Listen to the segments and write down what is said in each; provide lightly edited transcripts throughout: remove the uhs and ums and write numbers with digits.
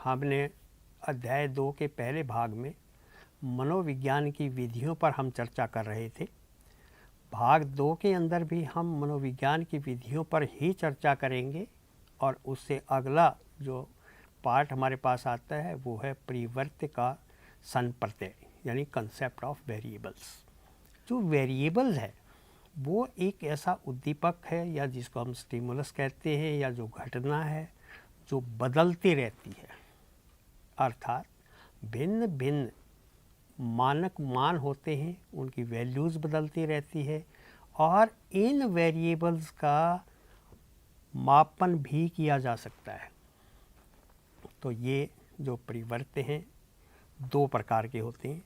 हमने अध्याय 2 के पहले भाग में मनोविज्ञान की विधियों पर हम चर्चा कर रहे थे। भाग 2 के अंदर भी हम मनोविज्ञान की विधियों पर ही चर्चा करेंगे और उससे अगला जो पार्ट हमारे पास आता है वो है परिवर्त्य का संप्रत्यय यानी कंसेप्ट ऑफ वेरिएबल्स। जो वेरिएबल्स है वो एक ऐसा उद्दीपक है या जिसको हम स्टिमुलस कहते हैं या जो घटना है जो बदलती रहती है, अर्थात भिन्न भिन्न मानक मान होते हैं, उनकी वैल्यूज़ बदलती रहती है और इन वेरिएबल्स का मापन भी किया जा सकता है। तो ये जो परिवर्त्य हैं दो प्रकार के होते हैं।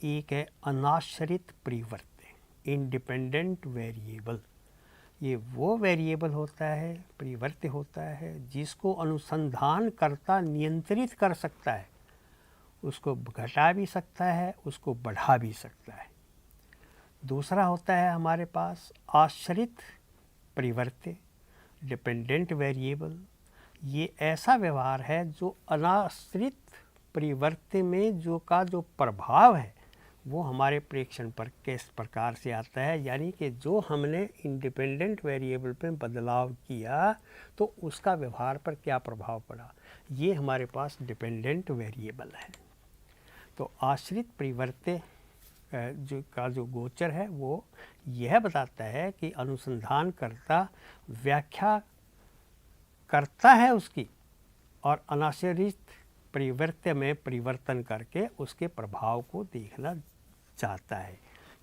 एक है अनाश्रित परिवर्त्य, इंडिपेंडेंट वेरिएबल। ये वो वेरिएबल होता है, परिवर्त्य होता है जिसको अनुसंधानकर्ता नियंत्रित कर सकता है, उसको घटा भी सकता है, उसको बढ़ा भी सकता है। दूसरा होता है हमारे पास आश्रित परिवर्त्य, डिपेंडेंट वेरिएबल। ये ऐसा व्यवहार है जो अनाश्रित परिवर्त्य में जो प्रभाव है वो हमारे प्रेक्षण पर किस प्रकार से आता है, यानी कि जो हमने इंडिपेंडेंट वेरिएबल पे बदलाव किया तो उसका व्यवहार पर क्या प्रभाव पड़ा, ये हमारे पास डिपेंडेंट वेरिएबल है। तो आश्रित परिवर्त्य जो गोचर है वो यह बताता है कि अनुसंधानकर्ता व्याख्या करता है उसकी और अनाश्रित परिवर्त्य में परिवर्तन करके उसके प्रभाव को देखना चाहता है।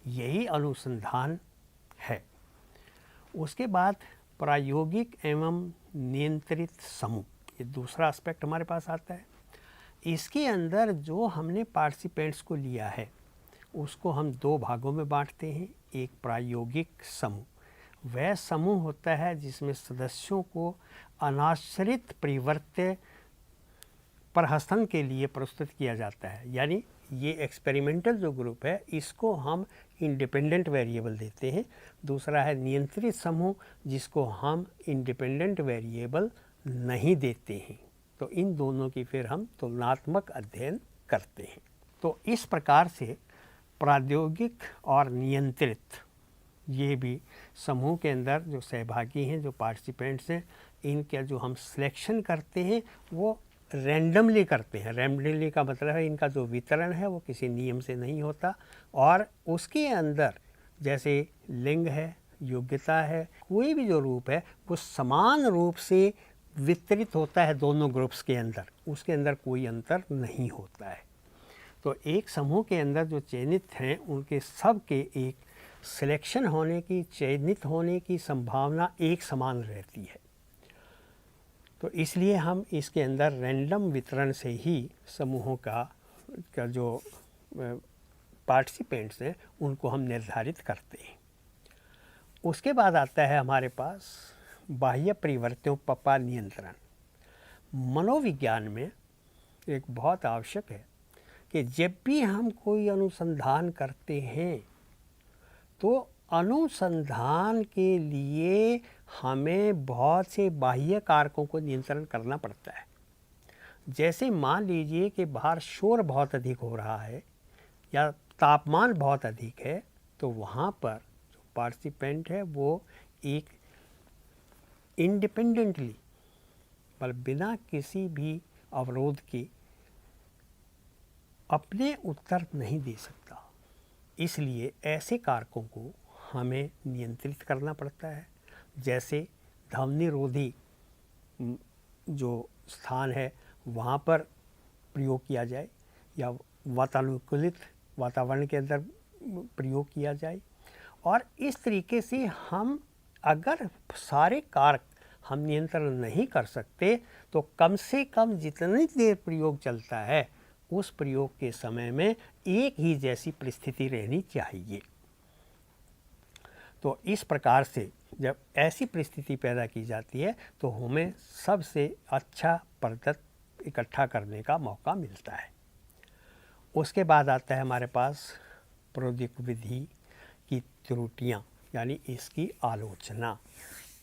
यही अनुसंधान है। उसके बाद प्रायोगिक एवं नियंत्रित समूह, ये दूसरा एस्पेक्ट हमारे पास आता है। इसके अंदर जो हमने पार्टिसिपेंट्स को लिया है उसको हम दो भागों में बांटते हैं। एक प्रायोगिक समूह, वह समूह होता है जिसमें सदस्यों को अनाश्रित परिवर्त्य पर हस्तन के लिए प्रस्तुत किया जाता है, यानी ये एक्सपेरिमेंटल जो ग्रुप है इसको हम इंडिपेंडेंट वेरिएबल देते हैं। दूसरा है नियंत्रित समूह जिसको हम इंडिपेंडेंट वेरिएबल नहीं देते हैं। तो इन दोनों की फिर हम तुलनात्मक अध्ययन करते हैं। तो इस प्रकार से प्रायोगिक और नियंत्रित ये भी समूह के अंदर जो सहभागी हैं, जो पार्टिसिपेंट्स हैं, इनका जो हम सिलेक्शन करते हैं वो रैंडमली करते हैं। रैंडमली का मतलब है इनका जो वितरण है वो किसी नियम से नहीं होता और उसके अंदर जैसे लिंग है, योग्यता है, कोई भी जो रूप है वो समान रूप से वितरित होता है दोनों ग्रुप्स के अंदर, उसके अंदर कोई अंतर नहीं होता है। तो एक समूह के अंदर जो चयनित हैं उनके सब के एक सिलेक्शन होने की, चयनित होने की संभावना एक समान रहती है। तो इसलिए हम इसके अंदर रैंडम वितरण से ही समूहों का जो पार्टिसिपेंट्स हैं उनको हम निर्धारित करते हैं। उसके बाद आता है हमारे पास बाह्य परिवर्त्यों पपा नियंत्रण। मनोविज्ञान में एक बहुत आवश्यक है कि जब भी हम कोई अनुसंधान करते हैं तो अनुसंधान के लिए हमें बहुत से बाह्य कारकों को नियंत्रण करना पड़ता है। जैसे मान लीजिए कि बाहर शोर बहुत अधिक हो रहा है या तापमान बहुत अधिक है, तो वहाँ पर जो पार्टिसिपेंट है वो एक इंडिपेंडेंटली मतलब बिना किसी भी अवरोध के अपने उत्तर नहीं दे सकता। इसलिए ऐसे कारकों को हमें नियंत्रित करना पड़ता है। जैसे ध्वनिरोधी जो स्थान है वहाँ पर प्रयोग किया जाए या वातानुकूलित वातावरण के अंदर प्रयोग किया जाए। और इस तरीके से हम अगर सारे कारक हम नियंत्रण नहीं कर सकते तो कम से कम जितनी देर प्रयोग चलता है उस प्रयोग के समय में एक ही जैसी परिस्थिति रहनी चाहिए। तो इस प्रकार से जब ऐसी परिस्थिति पैदा की जाती है तो हमें सबसे अच्छा पद्धति इकट्ठा करने का मौका मिलता है। उसके बाद आता है हमारे पास प्रयोगिक विधि की त्रुटियां, यानी इसकी आलोचना।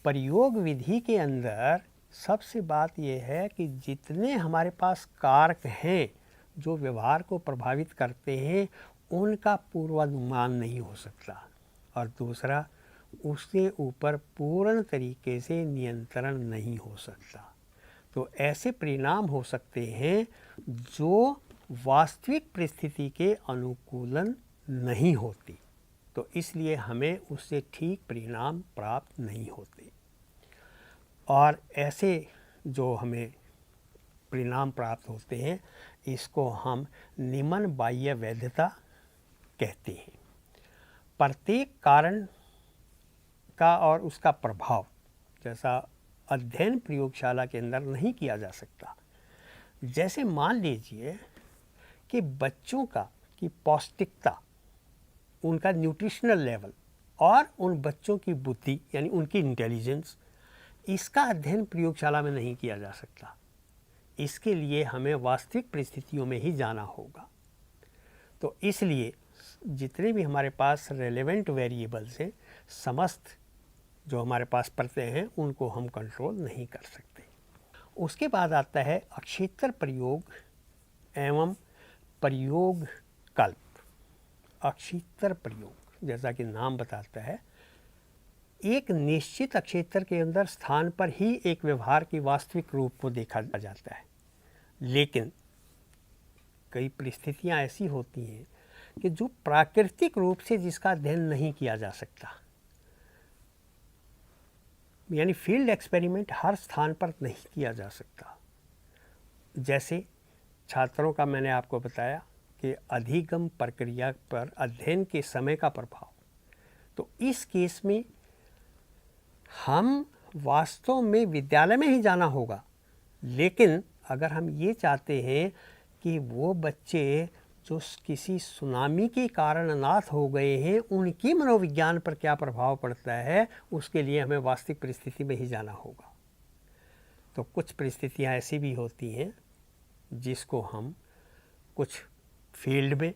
प्रयोग विधि के अंदर सबसे बात यह है कि जितने हमारे पास कारक हैं जो व्यवहार को प्रभावित करते हैं, उनका पूर्वानुमान नहीं हो सकता, और दूसरा, उसके ऊपर पूर्ण तरीके से नियंत्रण नहीं हो सकता। तो ऐसे परिणाम हो सकते हैं जो वास्तविक परिस्थिति के अनुकूलन नहीं होती, तो इसलिए हमें उससे ठीक परिणाम प्राप्त नहीं होते। और ऐसे जो हमें परिणाम प्राप्त होते हैं, इसको हम निम्न बाह्य वैधता कहते हैं। प्रत्येक कारण का और उसका प्रभाव जैसा अध्ययन प्रयोगशाला के अंदर नहीं किया जा सकता। जैसे मान लीजिए कि बच्चों की पौष्टिकता, उनका न्यूट्रिशनल लेवल और उन बच्चों की बुद्धि यानी उनकी इंटेलिजेंस, इसका अध्ययन प्रयोगशाला में नहीं किया जा सकता। इसके लिए हमें वास्तविक परिस्थितियों में ही जाना होगा। तो इसलिए जितने भी हमारे पास रेलेवेंट वेरिएबल्स हैं, समस्त जो हमारे पास पड़ते हैं, उनको हम कंट्रोल नहीं कर सकते। उसके बाद आता है अक्षेत्र प्रयोग एवं प्रयोग कल्प। अक्षेत्र प्रयोग जैसा कि नाम बताता है, एक निश्चित अक्षेत्र के अंदर स्थान पर ही एक व्यवहार की वास्तविक रूप को देखा जाता है, लेकिन कई परिस्थितियां ऐसी होती हैं कि जो प्राकृतिक रूप से जिसका अध्ययन नहीं किया जा सकता, यानी फील्ड एक्सपेरिमेंट हर स्थान पर नहीं किया जा सकता। जैसे छात्रों का मैंने आपको बताया कि अधिगम प्रक्रिया पर अध्ययन के समय का प्रभाव, तो इस केस में हम वास्तव में विद्यालय में ही जाना होगा, लेकिन अगर हम ये चाहते हैं कि वो बच्चे जो किसी सुनामी के कारण अनाथ हो गए हैं, उनकी मनोविज्ञान पर क्या प्रभाव पड़ता है, उसके लिए हमें वास्तविक परिस्थिति में ही जाना होगा। तो कुछ परिस्थितियां ऐसी भी होती हैं जिसको हम कुछ फील्ड में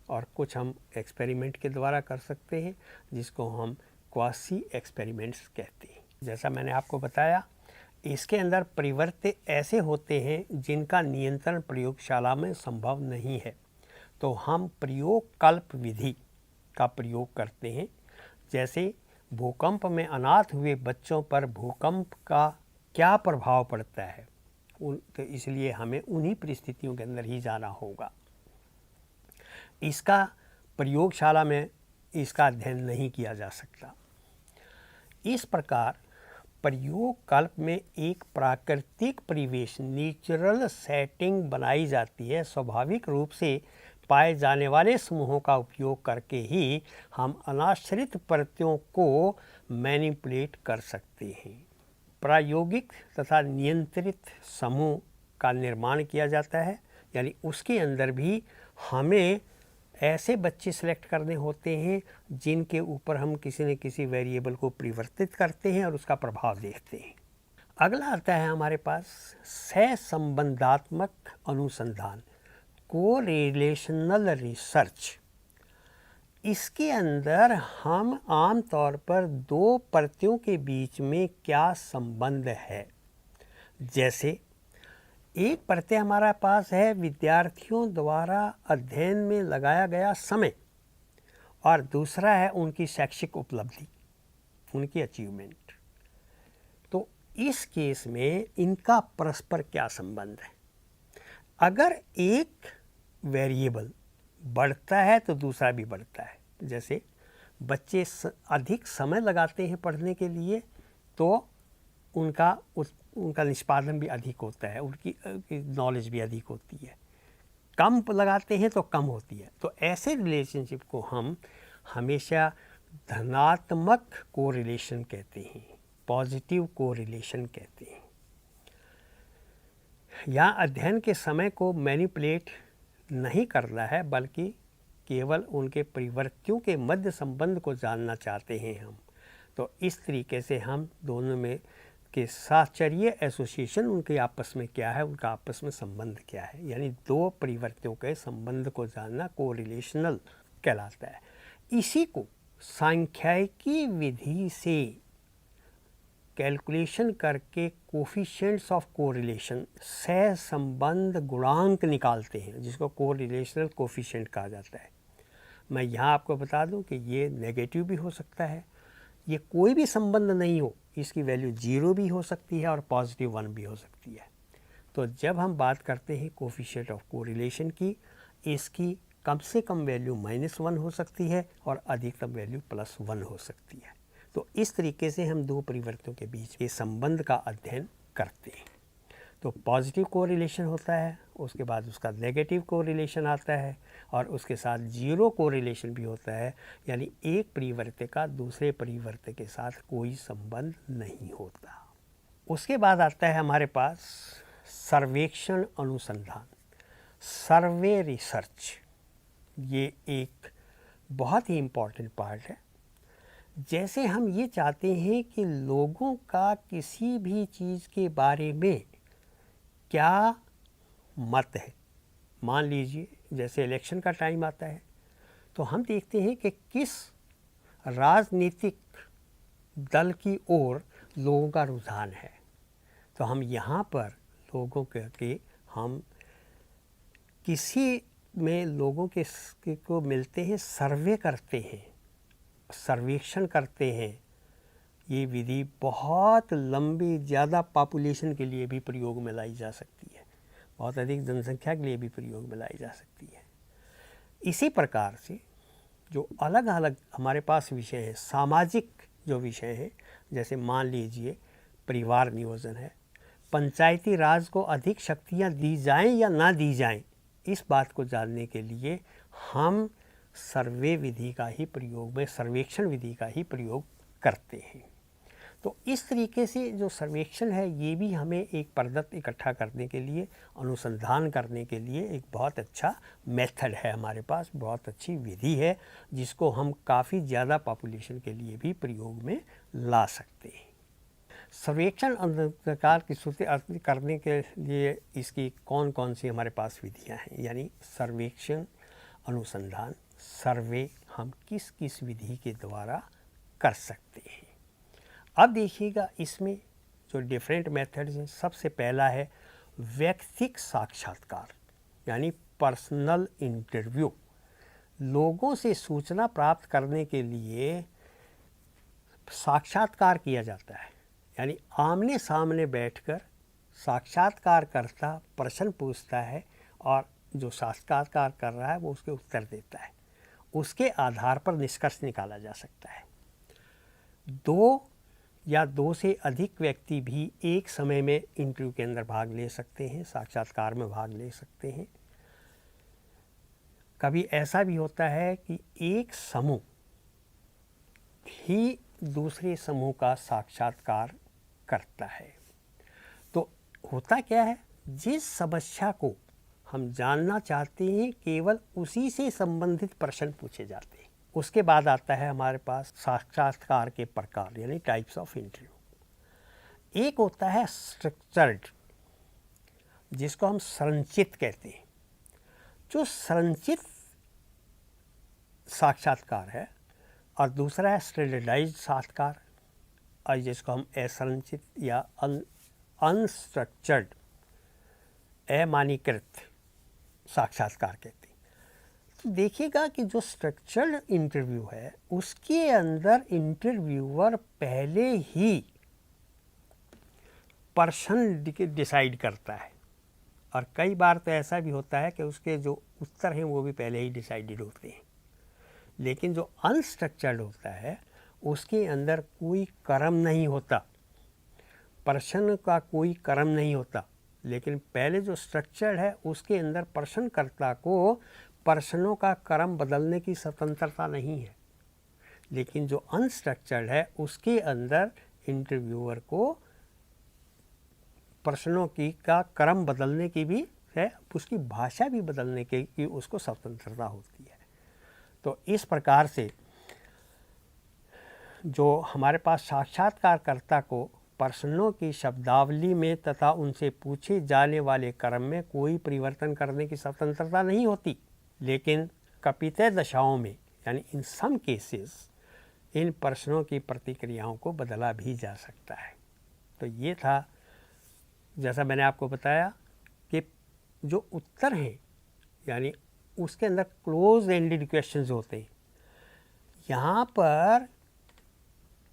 और कुछ हम एक्सपेरिमेंट के द्वारा कर सकते हैं, जिसको हम क्वासी एक्सपेरिमेंट्स कहते हैं। जैसा मैंने आपको बताया, इसके अंदर परिवर्त्य ऐसे होते हैं जिनका नियंत्रण प्रयोगशाला में संभव नहीं है, तो हम प्रयोग कल्प विधि का प्रयोग करते हैं। जैसे भूकंप में अनाथ हुए बच्चों पर भूकंप का क्या प्रभाव पड़ता है, तो इसलिए हमें उन्हीं परिस्थितियों के अंदर ही जाना होगा। इसका प्रयोगशाला में इसका अध्ययन नहीं किया जा सकता। इस प्रकार प्रयोग कल्प में एक प्राकृतिक परिवेश, नेचुरल सेटिंग बनाई जाती है। स्वाभाविक रूप से पाए जाने वाले समूहों का उपयोग करके ही हम अनाश्रित प्रत्ययों को मैनिपुलेट कर सकते हैं। प्रायोगिक तथा नियंत्रित समूह का निर्माण किया जाता है, यानी उसके अंदर भी हमें ऐसे बच्चे सेलेक्ट करने होते हैं जिनके ऊपर हम किसी न किसी वेरिएबल को परिवर्तित करते हैं और उसका प्रभाव देखते हैं। अगला आता है हमारे पास सहसंबंधात्मक अनुसंधान, कोरिलेशनल रिसर्च। इसके अंदर हम आमतौर पर दो प्रत्ययों के बीच में क्या संबंध है, जैसे एक प्रत्यय हमारा पास है विद्यार्थियों द्वारा अध्ययन में लगाया गया समय, और दूसरा है उनकी शैक्षिक उपलब्धि, उनकी अचीवमेंट। तो इस केस में इनका परस्पर क्या संबंध है? अगर एक वेरिएबल बढ़ता है तो दूसरा भी बढ़ता है। जैसे बच्चे अधिक समय लगाते हैं पढ़ने के लिए, तो उनका निष्पादन भी अधिक होता है, उनकी नॉलेज भी अधिक होती है। कम लगाते हैं तो कम होती है। तो ऐसे रिलेशनशिप को हम हमेशा धनात्मक कोरिलेशन कहते हैं, पॉजिटिव कोरिलेशन कहते हैं। यहाँ अध्ययन के समय को मैनिपुलेट नहीं करना है, बल्कि केवल उनके परिवर्तियों के मध्य संबंध को जानना चाहते हैं हम। तो इस तरीके से हम दोनों में के साहचर्य एसोसिएशन, उनके आपस में क्या है, उनका आपस में संबंध क्या है, यानी दो परिवर्तियों के संबंध को जानना कोरिलेशनल कहलाता है। इसी को सांख्यिकी विधि से कैलकुलेशन करके कोफिशिएंट्स ऑफ कोरिलेशन सहसंबंध गुणांक निकालते हैं, जिसको कोरिलेशनल कोफिशिएंट कहा जाता है। मैं यहाँ आपको बता दूं कि ये नेगेटिव भी हो सकता है, ये कोई भी संबंध नहीं हो, इसकी वैल्यू 0 भी हो सकती है और पॉजिटिव 1 भी हो सकती है। तो जब हम बात करते हैं कोफिशिएंट ऑफ कोरिलेशन की, इसकी कम से कम वैल्यू -1 हो सकती है और अधिकतम वैल्यू +1 हो सकती है। तो इस तरीके से हम दो परिवर्तनों के बीच के संबंध का अध्ययन करते हैं। तो पॉजिटिव कोरिलेशन होता है, उसके बाद उसका नेगेटिव कोरिलेशन आता है और उसके साथ 0 कोरिलेशन भी होता है, यानी एक परिवर्त्य का दूसरे परिवर्त्य के साथ कोई संबंध नहीं होता। उसके बाद आता है हमारे पास सर्वेक्षण अनुसंधान, सर्वे रिसर्च। ये एक बहुत ही इम्पॉर्टेंट पार्ट है। जैसे हम ये चाहते हैं कि लोगों का किसी भी चीज़ के बारे में क्या मत है। मान लीजिए जैसे इलेक्शन का टाइम आता है तो हम देखते हैं कि किस राजनीतिक दल की ओर लोगों का रुझान है। तो हम यहाँ पर लोगों के हम किसी में लोगों के को मिलते हैं, सर्वे करते हैं, सर्वेक्षण करते हैं। ये विधि बहुत लंबी, ज़्यादा पॉपुलेशन के लिए भी प्रयोग में लाई जा सकती है, बहुत अधिक जनसंख्या के लिए भी प्रयोग में लाई जा सकती है। इसी प्रकार से जो अलग अलग हमारे पास विषय हैं, सामाजिक जो विषय हैं, जैसे मान लीजिए परिवार नियोजन है, पंचायती राज को अधिक शक्तियाँ दी जाएं या ना दी जाएं, इस बात को जानने के लिए हम सर्वे विधि का ही प्रयोग में, सर्वेक्षण विधि का ही प्रयोग करते हैं। तो इस तरीके से जो सर्वेक्षण है ये भी हमें एक पद्धति इकट्ठा करने के लिए, अनुसंधान करने के लिए एक बहुत अच्छा मेथड है हमारे पास, बहुत अच्छी विधि है, जिसको हम काफ़ी ज़्यादा पॉपुलेशन के लिए भी प्रयोग में ला सकते हैं। सर्वेक्षण प्रकार की सूची करने के लिए इसकी कौन कौन सी हमारे पास विधियां हैं, यानी सर्वेक्षण, अनुसंधान, सर्वे हम किस किस विधि के द्वारा कर सकते हैं। अब देखिएगा इसमें जो डिफरेंट मेथड्स हैं, सबसे पहला है व्यक्तिगत साक्षात्कार, यानी पर्सनल इंटरव्यू। लोगों से सूचना प्राप्त करने के लिए साक्षात्कार किया जाता है, यानी आमने सामने बैठकर साक्षात्कारकर्ता प्रश्न पूछता है और जो साक्षात्कार कर रहा है वो उसके उत्तर देता है। उसके आधार पर निष्कर्ष निकाला जा सकता है। 2 या 2 से अधिक व्यक्ति भी एक समय में इंटरव्यू के अंदर भाग ले सकते हैं, साक्षात्कार में भाग ले सकते हैं। कभी ऐसा भी होता है कि एक समूह ही दूसरे समूह का साक्षात्कार करता है। तो होता क्या है, जिस समस्या को हम जानना चाहते हैं केवल उसी से संबंधित प्रश्न पूछे जाते हैं। उसके बाद आता है हमारे पास साक्षात्कार के प्रकार, यानी टाइप्स ऑफ इंटरव्यू। एक होता है स्ट्रक्चर्ड, जिसको हम संरचित कहते हैं। जो संरचित साक्षात्कार है, और दूसरा है स्टैंडर्डाइज्ड साक्षात्कार, और जिसको हम असंरचित या अनस्ट्रक्चर्ड, अमानकीकृत साक्षात्कार कहते हैं। तो देखिएगा कि जो स्ट्रक्चर्ड इंटरव्यू है उसके अंदर इंटरव्यूअर पहले ही प्रश्न डिसाइड करता है, और कई बार तो ऐसा भी होता है कि उसके जो उत्तर हैं वो भी पहले ही डिसाइडेड होते हैं। लेकिन जो अनस्ट्रक्चर्ड होता है उसके अंदर कोई क्रम नहीं होता, प्रश्न का कोई क्रम नहीं होता, लेकिन पहले जो स्ट्रक्चर्ड है उसके अंदर प्रश्नकर्ता को प्रश्नों का क्रम बदलने की स्वतंत्रता नहीं है। लेकिन जो अनस्ट्रक्चर्ड है उसके अंदर इंटरव्यूअर को प्रश्नों का क्रम बदलने की भी है, उसकी भाषा भी बदलने की उसको स्वतंत्रता होती है। तो इस प्रकार से जो हमारे पास साक्षात्कारकर्ता को प्रश्नों की शब्दावली में तथा उनसे पूछे जाने वाले क्रम में कोई परिवर्तन करने की स्वतंत्रता नहीं होती, लेकिन कपितय दशाओं में, यानी इन सम केसेस, इन प्रश्नों की प्रतिक्रियाओं को बदला भी जा सकता है। तो ये था, जैसा मैंने आपको बताया कि जो उत्तर हैं यानी उसके अंदर क्लोज एंडेड क्वेश्चंस होते हैं। यहाँ पर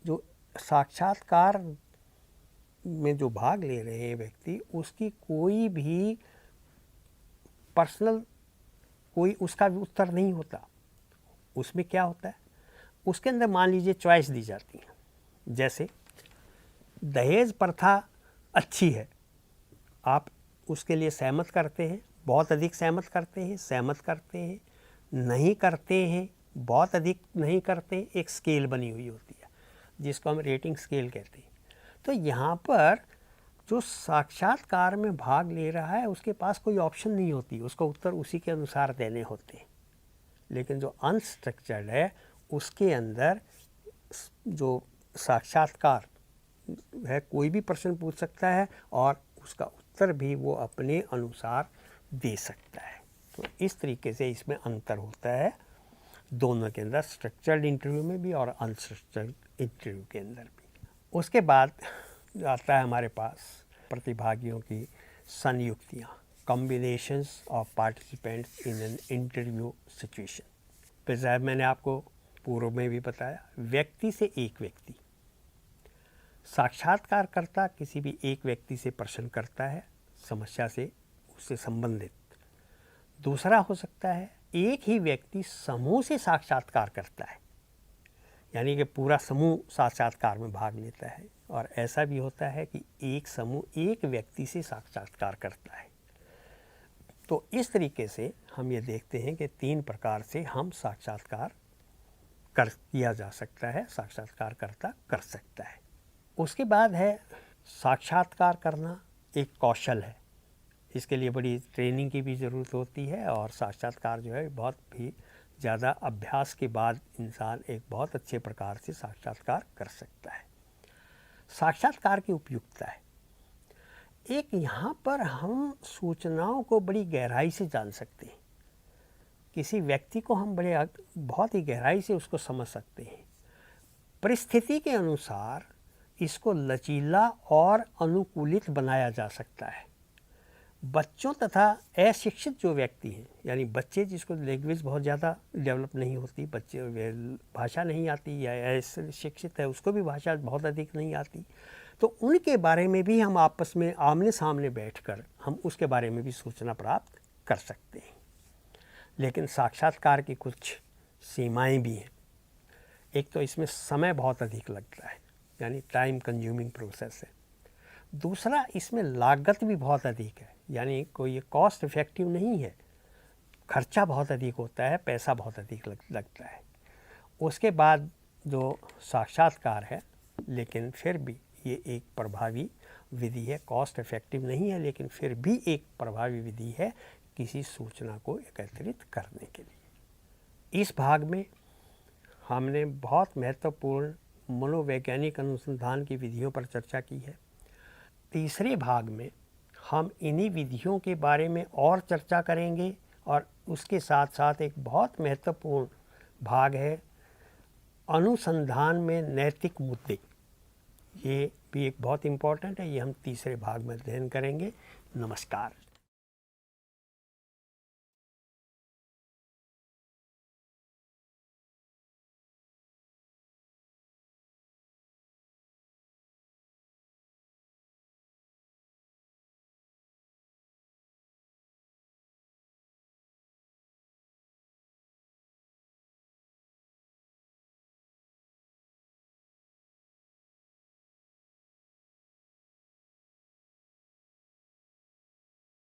जो साक्षात्कार में जो भाग ले रहे हैं व्यक्ति, उसकी कोई भी पर्सनल कोई उसका भी उत्तर नहीं होता। उसमें क्या होता है, उसके अंदर मान लीजिए चॉइस दी जाती है। जैसे दहेज प्रथा अच्छी है, आप उसके लिए सहमत करते हैं, बहुत अधिक सहमत करते हैं, नहीं करते हैं, बहुत अधिक नहीं करते। एक स्केल बनी हुई होती है जिसको हम रेटिंग स्केल कहते हैं। तो यहाँ पर जो साक्षात्कार में भाग ले रहा है उसके पास कोई ऑप्शन नहीं होती, उसको उत्तर उसी के अनुसार देने होते हैं। लेकिन जो अनस्ट्रक्चर्ड है उसके अंदर जो साक्षात्कार है, कोई भी प्रश्न पूछ सकता है और उसका उत्तर भी वो अपने अनुसार दे सकता है। तो इस तरीके से इसमें अंतर होता है दोनों के अंदर, स्ट्रक्चर्ड इंटरव्यू में भी और अनस्ट्रक्चर्ड इंटरव्यू के अंदर भी। उसके बाद आता है हमारे पास प्रतिभागियों की संयुक्तियाँ, combinations of participants in an interview situation. फिर साहब मैंने आपको पूर्व में भी बताया, व्यक्ति से एक व्यक्ति, साक्षात्कारकर्ता किसी भी एक व्यक्ति से प्रश्न करता है समस्या से उससे संबंधित। दूसरा हो सकता है एक ही व्यक्ति समूह से साक्षात्कार करता है, यानी कि पूरा समूह साक्षात्कार में भाग लेता है। और ऐसा भी होता है कि एक समूह एक व्यक्ति से साक्षात्कार करता है। तो इस तरीके से हम ये देखते हैं कि 3 प्रकार से हम साक्षात्कार किया जा सकता है, साक्षात्कारकर्ता कर सकता है। उसके बाद है साक्षात्कार करना एक कौशल है, इसके लिए बड़ी ट्रेनिंग की भी ज़रूरत होती है और साक्षात्कार जो है बहुत भी ज़्यादा अभ्यास के बाद इंसान एक बहुत अच्छे प्रकार से साक्षात्कार कर सकता है। साक्षात्कार की उपयुक्तता है, एक यहाँ पर हम सूचनाओं को बड़ी गहराई से जान सकते हैं, किसी व्यक्ति को हम बहुत ही गहराई से उसको समझ सकते हैं। परिस्थिति के अनुसार इसको लचीला और अनुकूलित बनाया जा सकता है। बच्चों तथा अशिक्षित जो व्यक्ति हैं, यानी बच्चे जिसको लैंग्वेज बहुत ज़्यादा डेवलप नहीं होती, बच्चे भाषा नहीं आती, या अशिक्षित है उसको भी भाषा बहुत अधिक नहीं आती, तो उनके बारे में भी हम आपस में आमने सामने बैठकर हम उसके बारे में भी सूचना प्राप्त कर सकते हैं। लेकिन साक्षात्कार की कुछ सीमाएं भी हैं। एक तो इसमें समय बहुत अधिक लगता है, यानी टाइम कंज्यूमिंग प्रोसेस है। दूसरा, इसमें लागत भी बहुत अधिक है, यानी कोई ये कॉस्ट इफ़ेक्टिव नहीं है, खर्चा बहुत अधिक होता है, पैसा बहुत अधिक लगता है। उसके बाद जो साक्षात्कार है, लेकिन फिर भी ये एक प्रभावी विधि है, कॉस्ट इफ़ेक्टिव नहीं है लेकिन फिर भी एक प्रभावी विधि है किसी सूचना को एकत्रित करने के लिए। इस भाग में हमने बहुत महत्वपूर्ण मनोवैज्ञानिक अनुसंधान की विधियों पर चर्चा की है। तीसरे भाग में हम इन्हीं विधियों के बारे में और चर्चा करेंगे और उसके साथ साथ एक बहुत महत्वपूर्ण भाग है अनुसंधान में नैतिक मुद्दे। ये भी एक बहुत इम्पॉर्टेंट है, ये हम तीसरे भाग में अध्ययन करेंगे। नमस्कार।